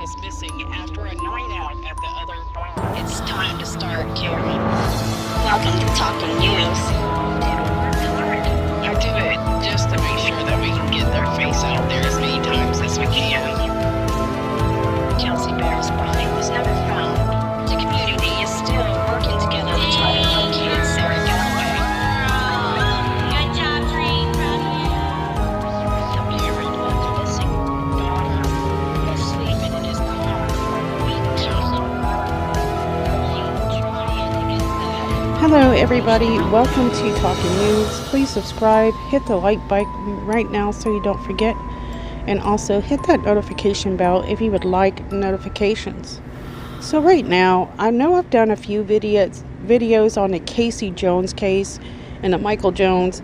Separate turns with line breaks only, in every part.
is missing after a night out at the other dorm. It's time to start caring. Welcome to Talking News. I do it just to make sure that we can get their face out there as many times as we can. Kelsey Bear's body was never found. The community is still working together to try to locate Sarah Galloway.
Good job, Tree.
The parent of the missing daughter is sleeping in his car. We just trying to get that.
Hello everybody, welcome to Talking News. Please subscribe, hit the like button right now so you don't forget, and also hit that notification bell if you would like notifications. So right now, I know I've done a few videos on the Casey Jones case and the Michael Jones,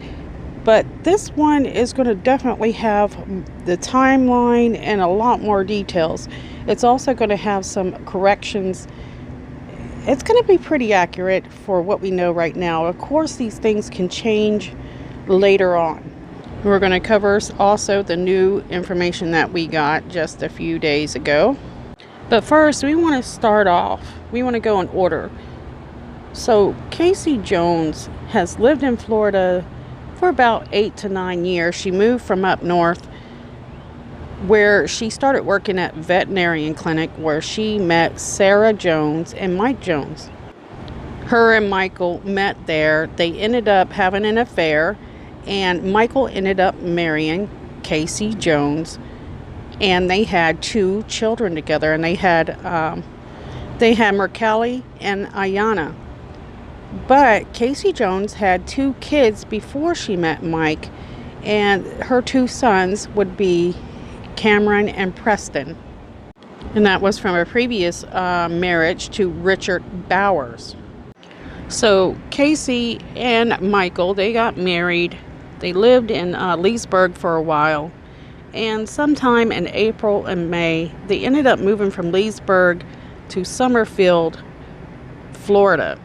but this one is going to definitely have the timeline and a lot more details. It's also going to have some corrections. It's going to be pretty accurate for what we know right now. Of course, these things can change later on. We're going to cover also the new information that we got just a few days ago. But first, we want to start off. We want to go in order. So, Casey Jones has lived in Florida for about 8 to 9 years. She moved from up north, where she started working at veterinarian clinic, where she met Sarah Jones and Mike Jones. Her and Michael met there. They ended up having an affair, and Michael ended up marrying Casey Jones, and they had 2 children together, and they had Mercalli and Ayana. But Casey Jones had 2 kids before she met Mike, and her 2 sons would be Cameron and Preston, and that was from a previous marriage to Richard Bowers. So Casey and Michael, they got married. They lived in Leesburg for a while, and sometime in April and May they ended up moving from Leesburg to Summerfield, Florida.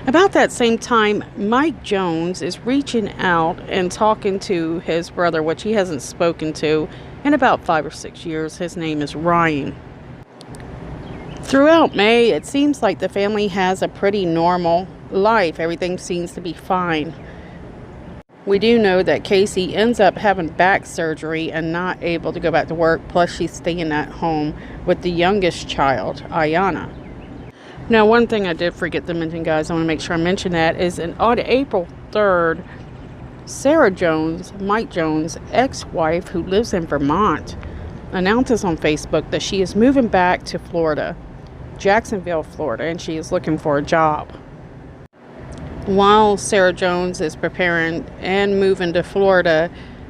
About that same time, Mike Jones is reaching out and talking to his brother, which he hasn't spoken to in about 5 or 6 years. His name is Ryan. Throughout May, it seems like the family has a pretty normal life. Everything seems to be fine. We do know that Casey ends up having back surgery and not able to go back to work, plus she's staying at home with the youngest child, Ayana. Now, one thing I did forget to mention, guys, I want to make sure I mention that, is on April 3rd, Sarah Jones, Mike Jones' ex-wife, who lives in Vermont, announces on Facebook that she is moving back to Florida, Jacksonville, Florida, and she is looking for a job. While Sarah Jones is preparing and moving to Florida,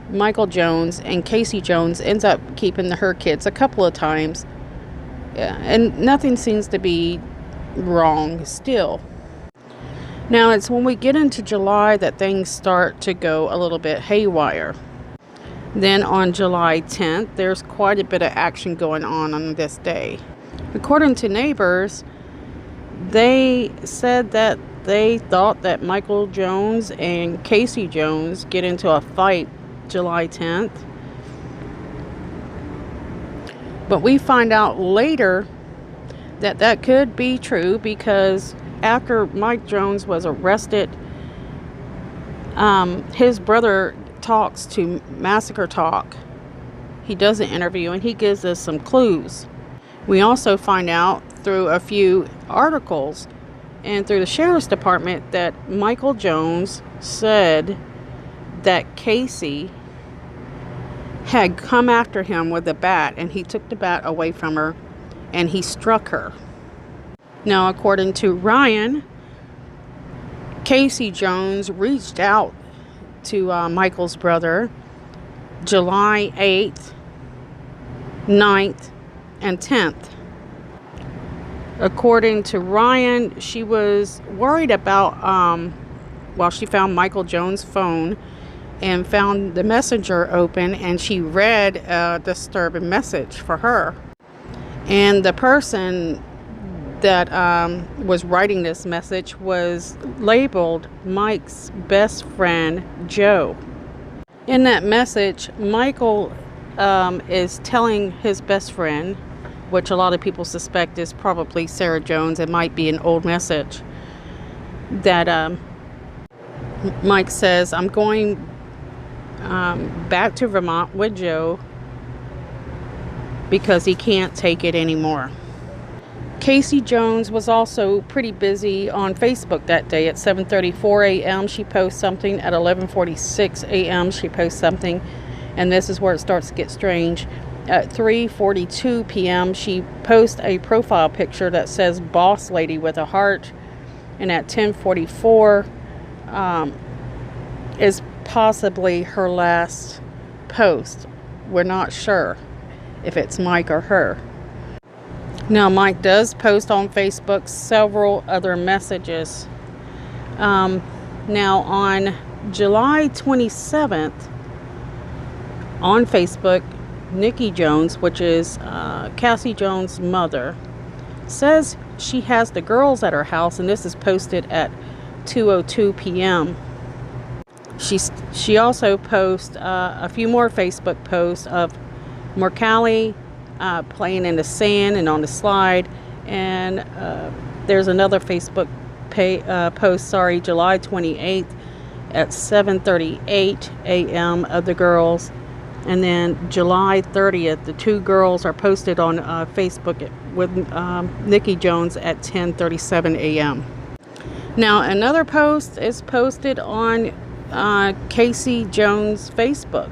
Michael Jones and Casey Jones ends up keeping her kids a couple of times. Yeah, and nothing seems to be wrong still. Now, it's when we get into July that things start to go a little bit haywire. Then on July 10th, there's quite a bit of action going on this day. According to neighbors, they said that they thought that Michael Jones and Casey Jones get into a fight July 10th. But we find out later that that could be true, because after Mike Jones was arrested, his brother talks to Massacre Talk. He does an interview and he gives us some clues. We also find out through a few articles and through the sheriff's department that Michael Jones said that Casey had come after him with a bat, and he took the bat away from her and he struck her. Now, according to Ryan, Casey Jones reached out to Michael's brother July 8th, 9th, and 10th. According to Ryan, she was worried about, she found Michael Jones' phone and found the messenger open, and she read a disturbing message for her. And the person that was writing this message was labeled Mike's best friend, Joe. In that message, Michael is telling his best friend which a lot of people suspect is probably Sarah Jones. It might be an old message that Mike says, I'm going back to Vermont with Joe because he can't take it anymore. CASEI Jones was also pretty busy on Facebook that day. At 7:34 a.m. she posts something. At 11:46 a.m. she posts something. And this is where it starts to get strange. At 3:42 p.m. she posts a profile picture that says boss lady with a heart. And at 10:44 is possibly her last post. We're not sure if it's Mike or her. Now, Mike does post on Facebook several other messages. Now, on July 27th, on Facebook, Nikki Jones, which is CASEI Jones' mother, says she has the girls at her house, and this is posted at 2:02 p.m. She also posts a few more Facebook posts of Mercalli playing in the sand and on the slide, and there's another Facebook post, July 28th at 7:38 a.m. of the girls, and then July 30th the two girls are posted on Facebook with Nikki Jones at 10:37 a.m. Now another post is posted on CASEI Jones' Facebook,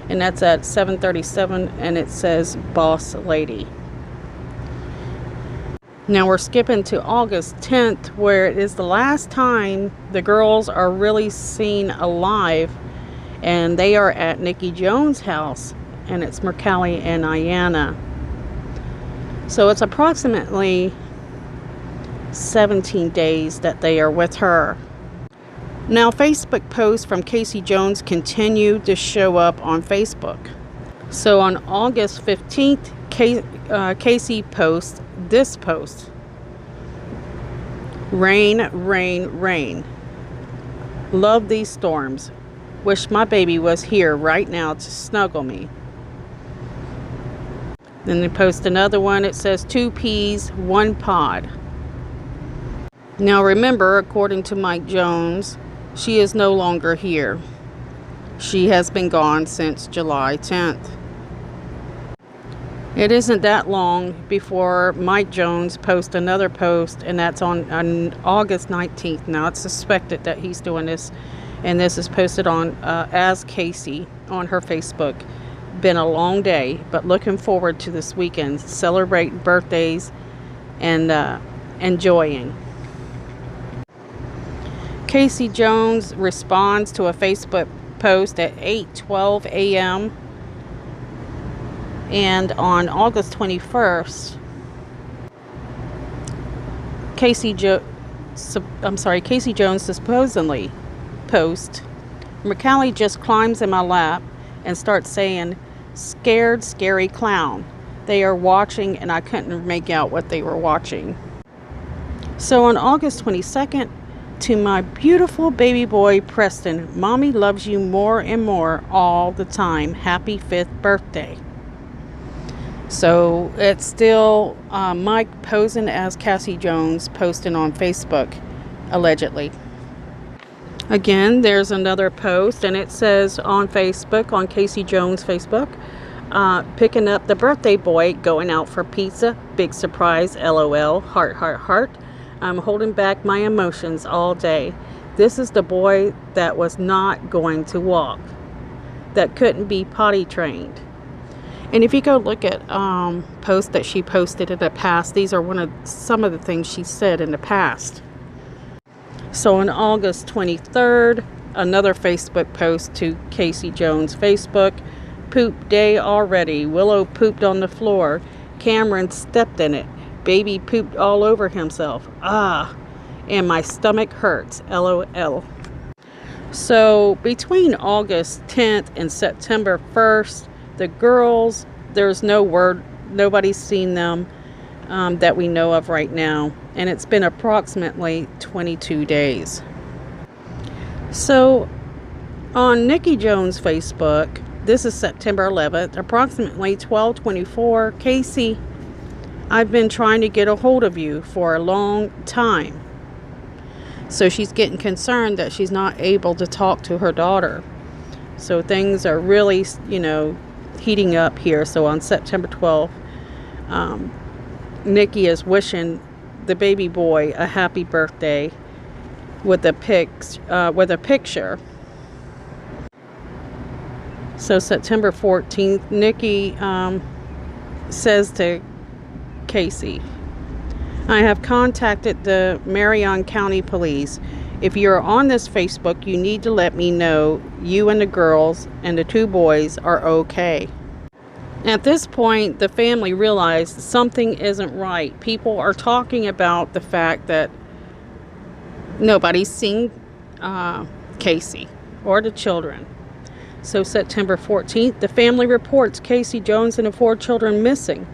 and that's at 7:37, and it says boss lady. Now we're skipping to August 10th, where it is the last time the girls are really seen alive, and they are at Nikki Jones' house, and it's Mercalli and Ayanna. So it's approximately 17 days that they are with her. Now, Facebook posts from CASEI Jones continue to show up on Facebook. So on August 15th, CASEI posts this post. Rain, rain, rain. Love these storms. Wish my baby was here right now to snuggle me. Then they post another one. It says 2 peas, 1 pod. Now remember, according to Mike Jones, she is no longer here. She has been gone since July 10th. It isn't that long before Mike Jones posts another post, and that's on August 19th. Now it's suspected that he's doing this, and this is posted on as CASEI on her Facebook. Been a long day, but looking forward to this weekend, celebrating birthdays and enjoying. CASEI Jones responds to a Facebook post at 8:12 a.m. and on August 21st, CASEI Jones supposedly post, Mercalli just climbs in my lap and starts saying, "Scared, scary clown. They are watching," and I couldn't make out what they were watching. So on August 22nd, to my beautiful baby boy Preston, Mommy loves you more and more all the time. Happy 5th birthday. So it's still Mike posing as CASEI Jones posting on Facebook, allegedly. Again, there's another post, and it says on Facebook, on CASEI Jones' Facebook, picking up the birthday boy, going out for pizza, big surprise, LOL, heart, heart, heart. I'm holding back my emotions all day. This is the boy that was not going to walk, that couldn't be potty trained. And if you go look at posts that she posted in the past, these are some of the things she said in the past. So on August 23rd, another Facebook post to CASEI Jones' Facebook. Poop day already. Willow pooped on the floor. Cameron stepped in it. Baby pooped all over himself. And my stomach hurts. LOL. So between August 10th and September 1st, the girls, there's no word, nobody's seen them that we know of right now. And it's been approximately 22 days. So on Nikki Jones' Facebook, this is September 11th, approximately 12:24, CASEI I've been trying to get a hold of you for a long time. So she's getting concerned that she's not able to talk to her daughter. So things are really, heating up here. So on September 12th, Nikki is wishing the baby boy a happy birthday with a picture. So September 14th, Nikki says to CASEI, I have contacted the Marion County Police. If you're on this Facebook, you need to let me know you and the girls and the 2 boys are okay. At this point, the family realized something isn't right. People are talking about the fact that nobody's seen CASEI or the children. So September 14th, the family reports CASEI Jones and the 4 children missing.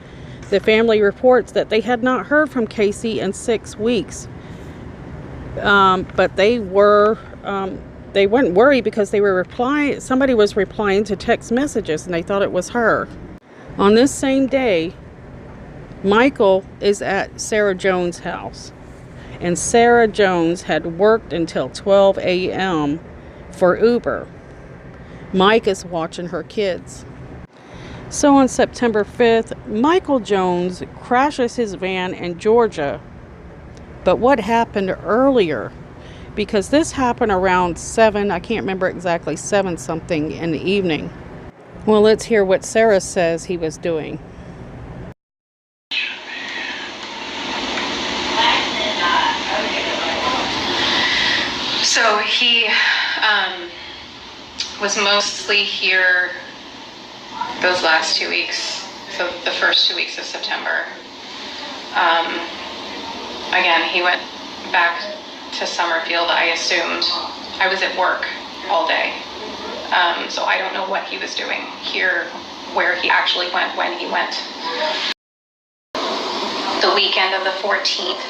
The family reports that they had not heard from CASEI in 6 weeks. But they weren't worried because somebody was replying to text messages and they thought it was her. On this same day, Michael is at Sarah Jones' house. And Sarah Jones had worked until 12 a.m. for Uber. Mike is watching her kids. So on September 5th, Michael Jones crashes his van in Georgia. But what happened earlier? Because this happened around 7, I can't remember exactly, 7 something in the evening. Well, let's hear what Sarah says he was doing.
So he was mostly here those last 2 weeks, so the first 2 weeks of September. Again, he went back to Summerfield, I assumed. I was at work all day, so I don't know what he was doing here, where he actually went, when he went. The weekend of the 14th,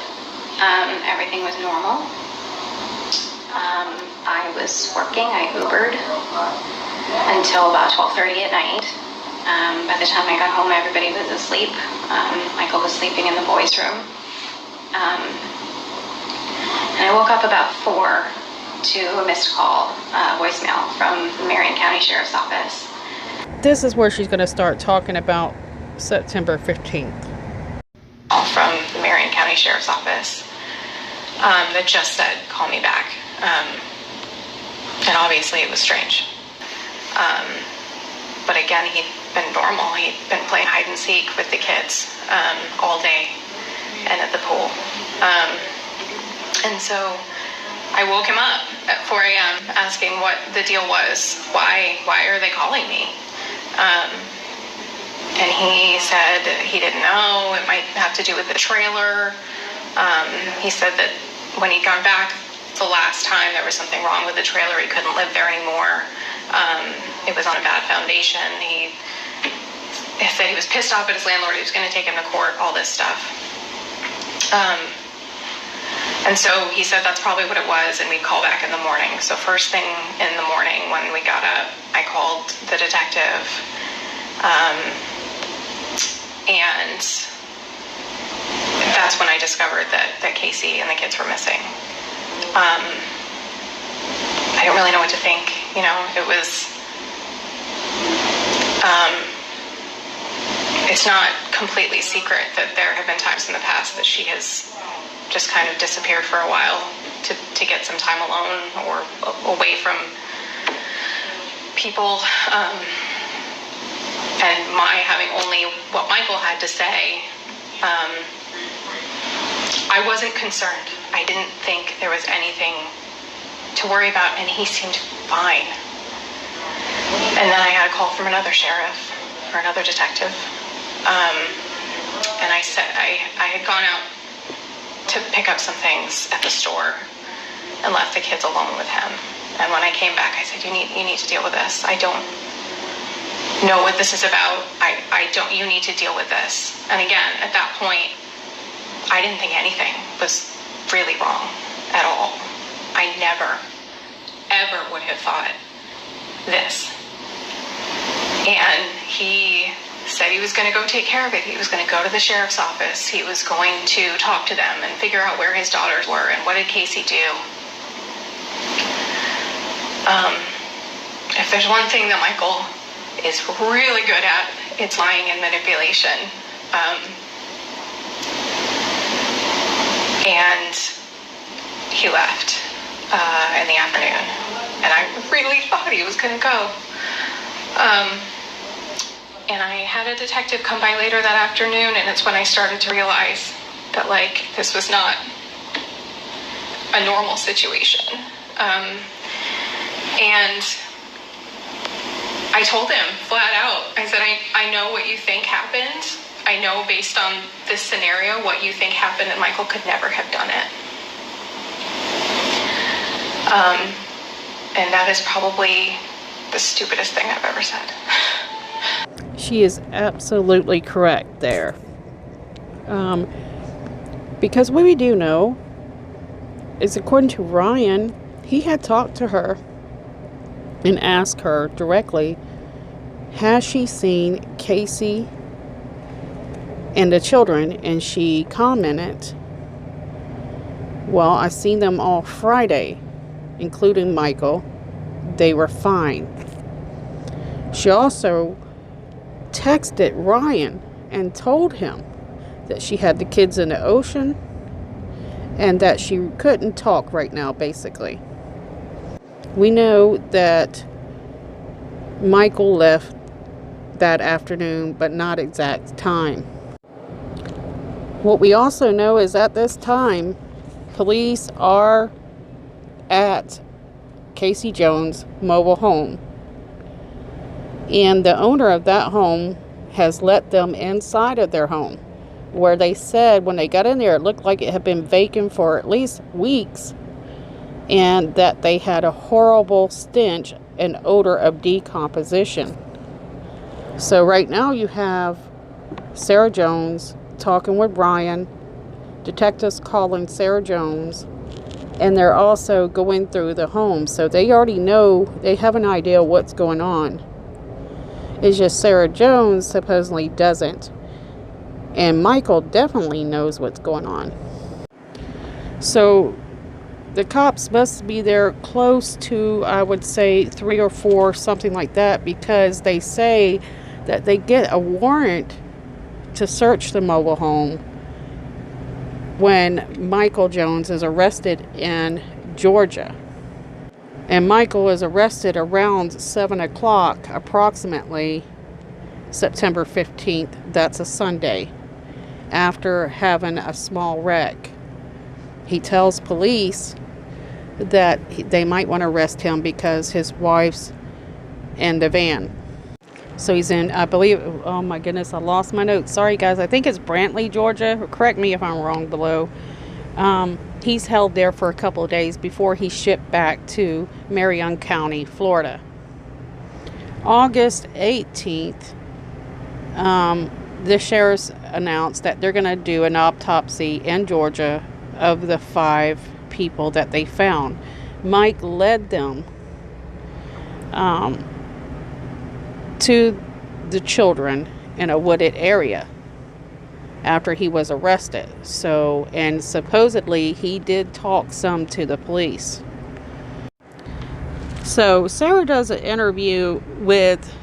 everything was normal. I was working, I Ubered until about 12:30 at night. By the time I got home, everybody was asleep. Michael was sleeping in the boys' room. And I woke up about 4 to a missed call, voicemail from the Marion County Sheriff's Office.
This is where she's going to start talking about September 15th.
From the Marion County Sheriff's Office that just said, call me back. And obviously it was strange. But again, he'd been normal. He'd been playing hide and seek with the kids all day and at the pool. And so I woke him up at 4 a.m. asking what the deal was. Why are they calling me? And he said he didn't know. It might have to do with the trailer. He said that when he'd gone back the last time, there was something wrong with the trailer. He couldn't live there anymore. It was on a bad foundation. He said he was pissed off at his landlord. He was going to take him to court, all this stuff. And so he said that's probably what it was, and we'd call back in the morning. So first thing in the morning when we got up, I called the detective. And that's when I discovered that CASEI and the kids were missing. I don't really know what to think. It was, it's not completely secret that there have been times in the past that she has just kind of disappeared for a while to get some time alone or away from people. And my having only what Michael had to say, I wasn't concerned. I didn't think there was anything to worry about, and he seemed fine. And then I had a call from another sheriff or another detective, and I said I had gone out to pick up some things at the store and left the kids alone with him. And when I came back, I said, you need to deal with this. I don't know what this is about. You need to deal with this. And again, at that point, I didn't think anything was really wrong at all. I never, ever would have thought this. And he said he was going to go take care of it. He was going to go to the sheriff's office. He was going to talk to them and figure out where his daughters were. And what did CASEI do? If there's one thing that Michael is really good at, it's lying and manipulation. And he left in the afternoon. And I really thought he was going to go. And I had a detective come by later that afternoon, and it's when I started to realize that, like, this was not a normal situation. And I told him flat out, I said, I know what you think happened. I know based on this scenario what you think happened, and Michael could never have done it. And that is probably the stupidest thing I've ever said.
She is absolutely correct there. Because what we do know is, according to Ryan, he had talked to her and asked her directly, has she seen CASEI and the children? And she commented, well, I seen them all Friday, including Michael. They were fine. She also texted Ryan and told him that she had the kids in the ocean and that she couldn't talk right now, basically. We know that Michael left that afternoon, but not exact time. What we also know is at this time, police are at CASEI Jones' mobile home. And the owner of that home has let them inside of their home, where they said when they got in there, it looked like it had been vacant for at least weeks, and that they had a horrible stench and odor of decomposition. So right now you have Sarah Jones talking with Brian, detectives calling Sarah Jones, and they're also going through the home. So they already know, they have an idea what's going on. It's just Sarah Jones supposedly doesn't. And Michael definitely knows what's going on. So the cops must be there close to, I would say, 3 or 4, something like that, because they say that they get a warrant to search the mobile home when Michael Jones is arrested in Georgia. And Michael was arrested around 7 o'clock, approximately September 15th. That's a Sunday, after having a small wreck. He tells police that they might want to arrest him because his wife's in the van. So he's in, I believe, oh my goodness, I lost my notes. Sorry guys, I think it's Brantley, Georgia. Correct me if I'm wrong below. He's held there for a couple of days before he's shipped back to Marion County, Florida. August 18th, the sheriffs announced that they're going to do an autopsy in Georgia of the 5 people that they found. Mike led them to the children in a wooded area after he was arrested. So, and supposedly he did talk some to the police. So Sarah does an interview with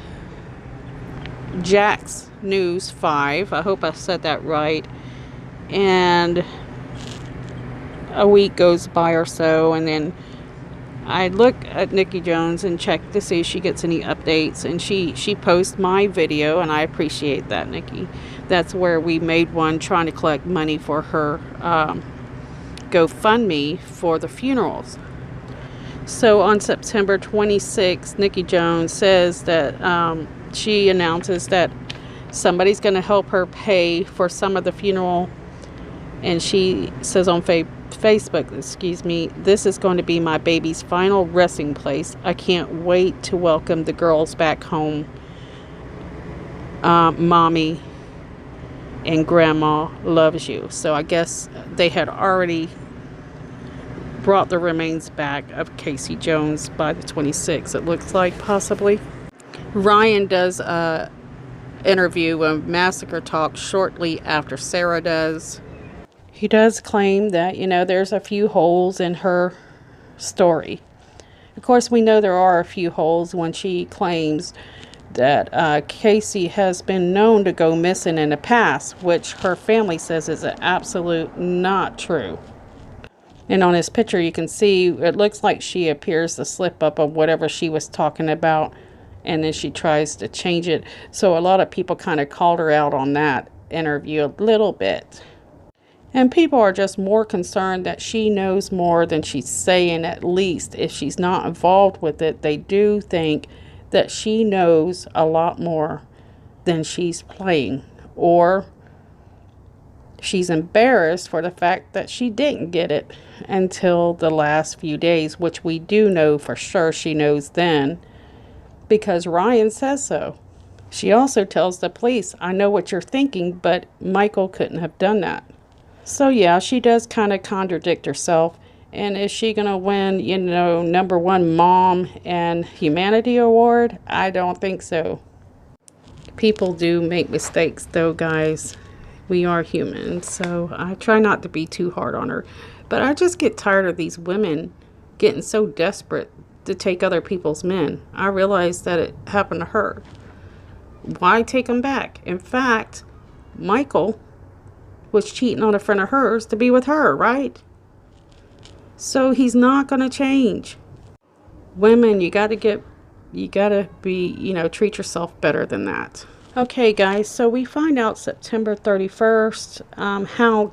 Jax News 5. I hope I said that right. And a week goes by or so, and then I look at Nikki Jones and check to see if she gets any updates, and she posts my video, and I appreciate that, Nikki. That's where we made one trying to collect money for her GoFundMe for the funerals. So on September 26th, Nikki Jones says that she announces that somebody's going to help her pay for some of the funeral, and she says on Facebook, this is going to be my baby's final resting place. I can't wait to welcome the girls back home. Mommy and Grandma loves you. So I guess they had already brought the remains back of CASEI Jones by the 26th, it looks like, possibly. Ryan does a interview and Massacre Talk shortly after Sarah does. He does claim that, there's a few holes in her story. Of course, we know there are a few holes when she claims that CASEI has been known to go missing in the past, which her family says is an absolute not true. And on this picture, you can see it looks like she appears to slip up of whatever she was talking about, and then she tries to change it. So a lot of people kind of called her out on that interview a little bit. And people are just more concerned that she knows more than she's saying. At least if she's not involved with it, they do think that she knows a lot more than she's playing. Or she's embarrassed for the fact that she didn't get it until the last few days, which we do know for sure she knows then, because Ryan says so. She also tells the police, I know what you're thinking, but Michael couldn't have done that. So yeah, she does kind of contradict herself. And is she going to win, #1 Mom and Humanity Award? I don't think so. People do make mistakes though, guys. We are human, so I try not to be too hard on her. But I just get tired of these women getting so desperate to take other people's men. I realize that it happened to her. Why take them back? In fact, Michael was cheating on a friend of hers to be with her, right? So he's not going to change. Women, you got to be, treat yourself better than that. Okay, guys, so we find out September 31st how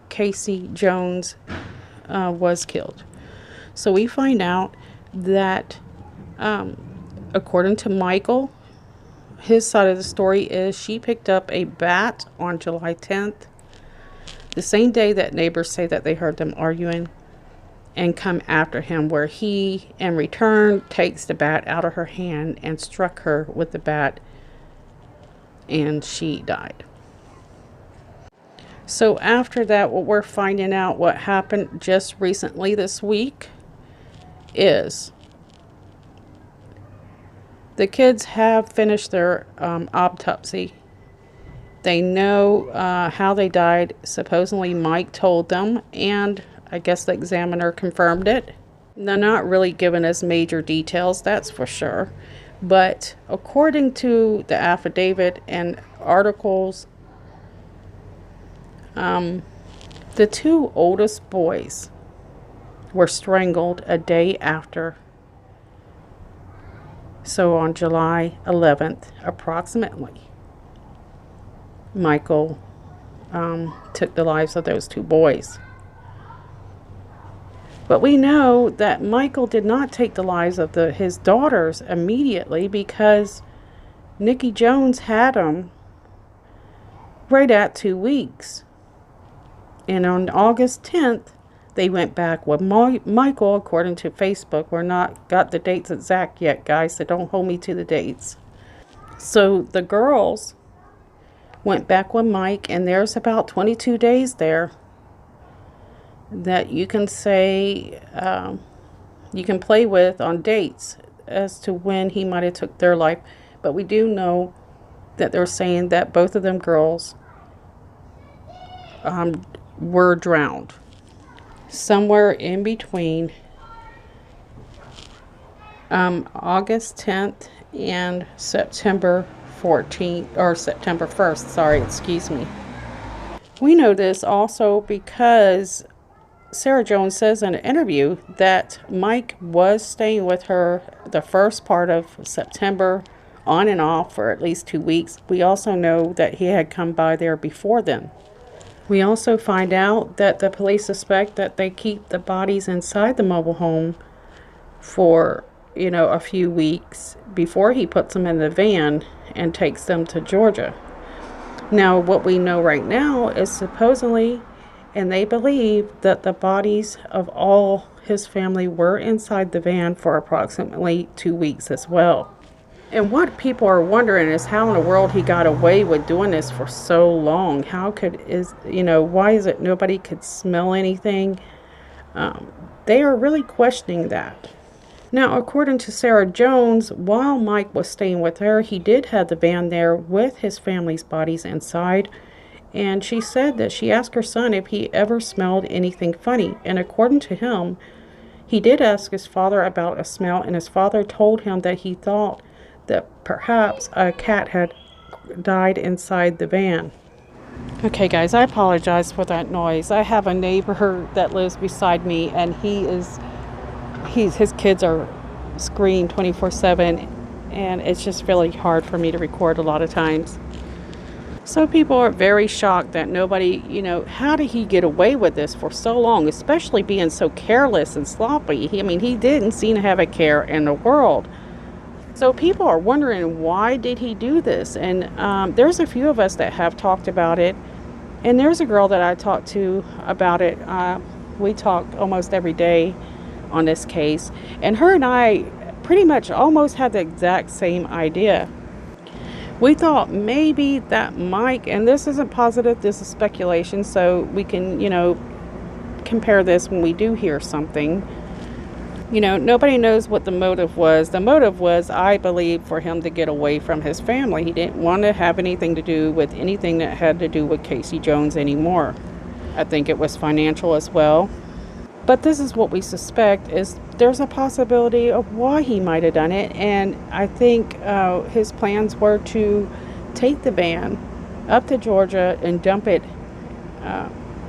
CASEI Jones was killed. So we find out that, according to Michael, his side of the story is she picked up a bat on July 10th, the same day that neighbors say that they heard them arguing, and come after him, where he, in return, takes the bat out of her hand and struck her with the bat, and she died. So after that, what we're finding out what happened just recently this week is the kids have finished their autopsy. They know how they died. Supposedly Mike told them, and I guess the examiner confirmed it. They're not really giving us major details, that's for sure. But according to the affidavit and articles, the two oldest boys were strangled a day after. So on July 11th, approximately, Michael took the lives of those two boys. But we know that Michael did not take the lives of his daughters immediately, because Nikki Jones had them right at 2 weeks. And on August 10th, they went back with Michael, according to Facebook. We're not got the dates exact yet, guys, so don't hold me to the dates. So the girls went back with Mike, and there's about 22 days there that you can say, you can play with on dates as to when he might have took their life. But we do know that they're saying that both of them girls were drowned somewhere in between August 10th and September 14th, or September 1st, sorry, excuse me. We know this also because Sarah Jones says in an interview that Mike was staying with her the first part of September, on and off for at least 2 weeks. We also know that he had come by there before then. We also find out that the police suspect that they keep the bodies inside the mobile home for, a few weeks before he puts them in the van and takes them to Georgia. Now, what we know right now is supposedly, and they believe, that the bodies of all his family were inside the van for approximately 2 weeks as well. And what people are wondering is how in the world he got away with doing this for so long. Why is it nobody could smell anything? They are really questioning that. Now, according to Sarah Jones, while Mike was staying with her, he did have the van there with his family's bodies inside. And she said that she asked her son if he ever smelled anything funny. And according to him, he did ask his father about a smell, and his father told him that he thought that perhaps a cat had died inside the van. Okay, guys, I apologize for that noise. I have a neighbor that lives beside me, and his kids are screaming 24/7, and it's just really hard for me to record a lot of times. So people are very shocked that nobody, how did he get away with this for so long, especially being so careless and sloppy? He didn't seem to have a care in the world. So people are wondering, why did he do this? And there's a few of us that have talked about it. And there's a girl that I talked to about it. We talk almost every day on this case. And her and I pretty much almost had the exact same idea. We thought maybe that Mike, and this isn't positive, this is speculation, so we can, compare this when we do hear something. Nobody knows what the motive was. The motive was, I believe, for him to get away from his family. He didn't want to have anything to do with anything that had to do with CASEI Jones anymore. I think it was financial as well. But this is what we suspect, is there's a possibility of why he might have done it. And I think his plans were to take the van up to Georgia and dump it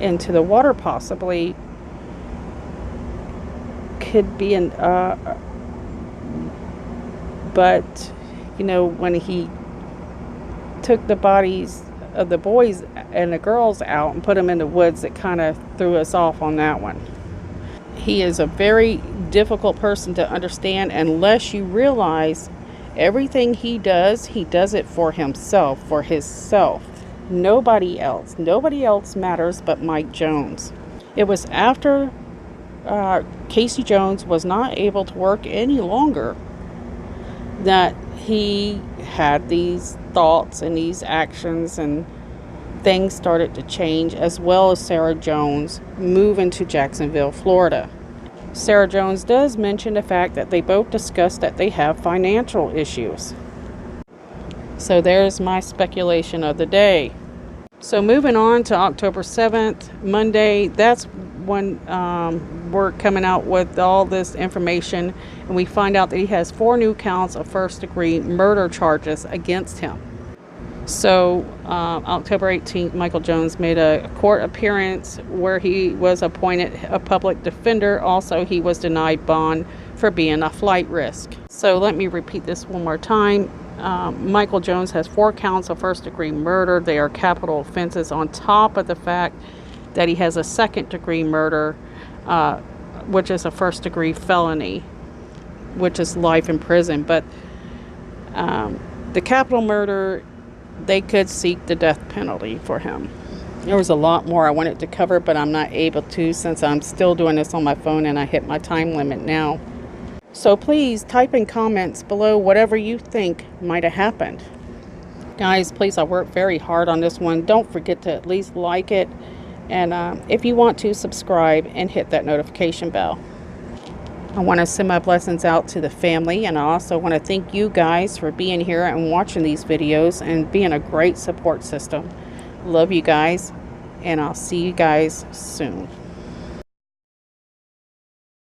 into the water, possibly. Could be but when he took the bodies of the boys and the girls out and put them in the woods, it kind of threw us off on that one. He is a very difficult person to understand unless you realize everything he does it for himself, for himself. Nobody else matters but Mike Jones. It was after CASEI Jones was not able to work any longer that he had these thoughts and these actions, and things started to change, as well as Sarah Jones moving to Jacksonville, Florida. Sarah Jones does mention the fact that they both discussed that they have financial issues. So there's my speculation of the day. So moving on to October 7th, Monday, that's when we're coming out with all this information, and we find out that he has 4 new counts of first-degree murder charges against him. So October 18th, Michael Jones made a court appearance where he was appointed a public defender. Also, he was denied bond for being a flight risk. So let me repeat this one more time. Michael Jones has 4 counts of first-degree murder. They are capital offenses, on top of the fact that he has a second-degree murder, which is a first-degree felony, which is life in prison. But the capital murder, they could seek the death penalty for him. There was a lot more I wanted to cover, but I'm not able to since I'm still doing this on my phone and I hit my time limit now. So please type in comments below whatever you think might have happened. Guys, please, I worked very hard on this one. Don't forget to at least like it. And if you want to, subscribe and hit that notification bell. I want to send my blessings out to the family, and I also want to thank you guys for being here and watching these videos and being a great support system. Love you guys, and I'll see you guys soon.